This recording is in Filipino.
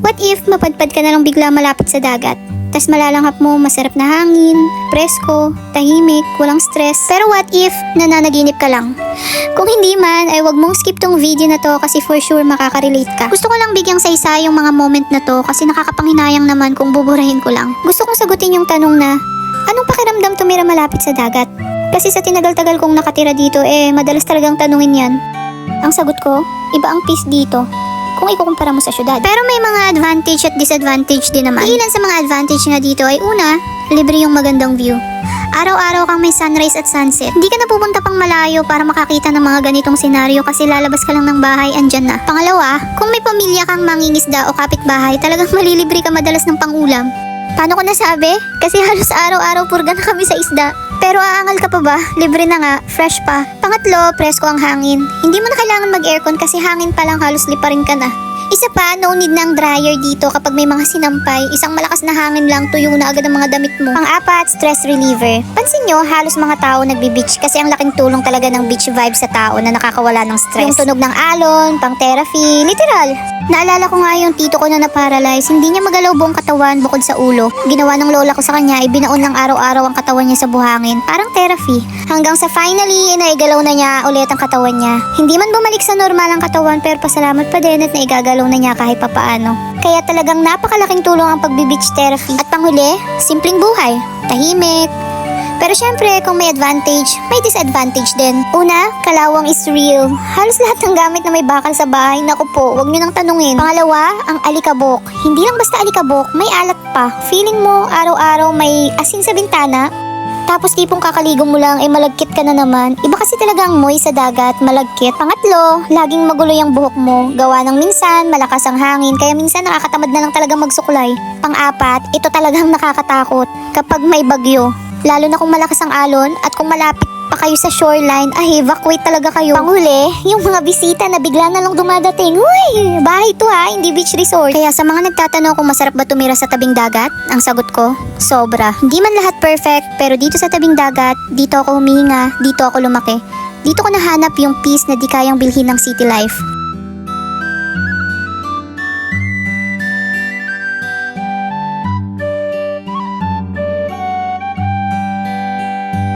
What if mapadpad ka na lang bigla malapit sa dagat? Tas malalanghap mo, masarap na hangin, presko, tahimik, walang stress. Pero what if nananaginip ka lang? Kung hindi man, ay wag mong skip tong video na to kasi for sure makaka-relate ka. Gusto ko lang bigyang saysay yung mga moment na to kasi nakakapanghinayang naman kung buburahin ko lang. Gusto kong sagutin yung tanong na, anong pakiramdam tumira malapit sa dagat? Kasi sa tinagal-tagal kong nakatira dito, madalas talagang tanungin yan. Ang sagot ko, iba ang peace dito kung ikukumpara mo sa syudad. Pero may mga advantage at disadvantage din naman. Ilan sa mga advantage nga dito ay una, libre yung magandang view. Araw-araw kang may sunrise at sunset. Hindi ka na pupunta pang malayo para makakita ng mga ganitong senaryo kasi lalabas ka lang ng bahay, andyan na. Pangalawa, kung may pamilya kang mangingisda o kapitbahay, talagang malilibre ka madalas ng pangulam. Paano ko nasabi? Kasi halos araw-araw purga na kami sa isda. Pero aangal ka pa ba? Libre na nga, fresh pa. Pangatlo, presko ang hangin. Hindi mo na kailangan mag-aircon kasi hangin pa lang halos liparin ka na. Isa pa, no need ng dryer dito kapag may mga sinampay. Isang malakas na hangin lang, tuyo na agad ang mga damit mo. Pang-apat, stress reliever. Pansin nyo, halos mga tao nagbi-beach kasi ang laking tulong talaga ng beach vibe sa tao na nakakawala ng stress. Yung tunog ng alon, pang-therapy, literal. Naalala ko nga yung tito ko na na-paralyze, hindi niya magalaw buong katawan bukod sa ulo. Ginawa ng lola ko sa kanya, ibinaon lang araw-araw ang katawan niya sa buhangin. Parang therapy. Hanggang sa finally, naigalaw na niya ulit ang katawan niya. Hindi man bumalik sa normal ang katawan pero pasalamat pa din at naigagalaw na niya kahit papaano. Kaya talagang napakalaking tulong ang pagbi-beach therapy. At panghuli, simpleng buhay. Tahimik. Pero syempre, kung may advantage, may disadvantage din. Una, kalawang is real. Halos lahat ng gamit na may bakal sa bahay, naku po, wag nyo nang tanungin. Pangalawa, ang alikabok. Hindi lang basta alikabok, may alat pa. Feeling mo, araw-araw may asin sa bintana. Tapos tipong kakaligo mo lang, malagkit ka na naman. Iba kasi talaga ang moy sa dagat, malagkit. Pangatlo, laging magulo yung buhok mo. Gawa ng minsan, malakas ang hangin, kaya minsan nakakatamad na lang talaga magsuklay. Pang-apat, ito talagang nakakatakot kapag may bagyo. Lalo na kung malakas ang alon at kung malapit pa kayo sa shoreline, evacuate talaga kayo. Panghuli, yung mga bisita na bigla na lang dumadating. Uy, bahay to ha, hindi beach resort. Kaya sa mga nagtatanong kung masarap ba tumira sa tabing dagat, ang sagot ko, sobra. Hindi man lahat perfect, pero dito sa tabing dagat, dito ako humihinga, dito ako lumaki. Dito ko nahanap yung peace na di kayang bilhin ng city life.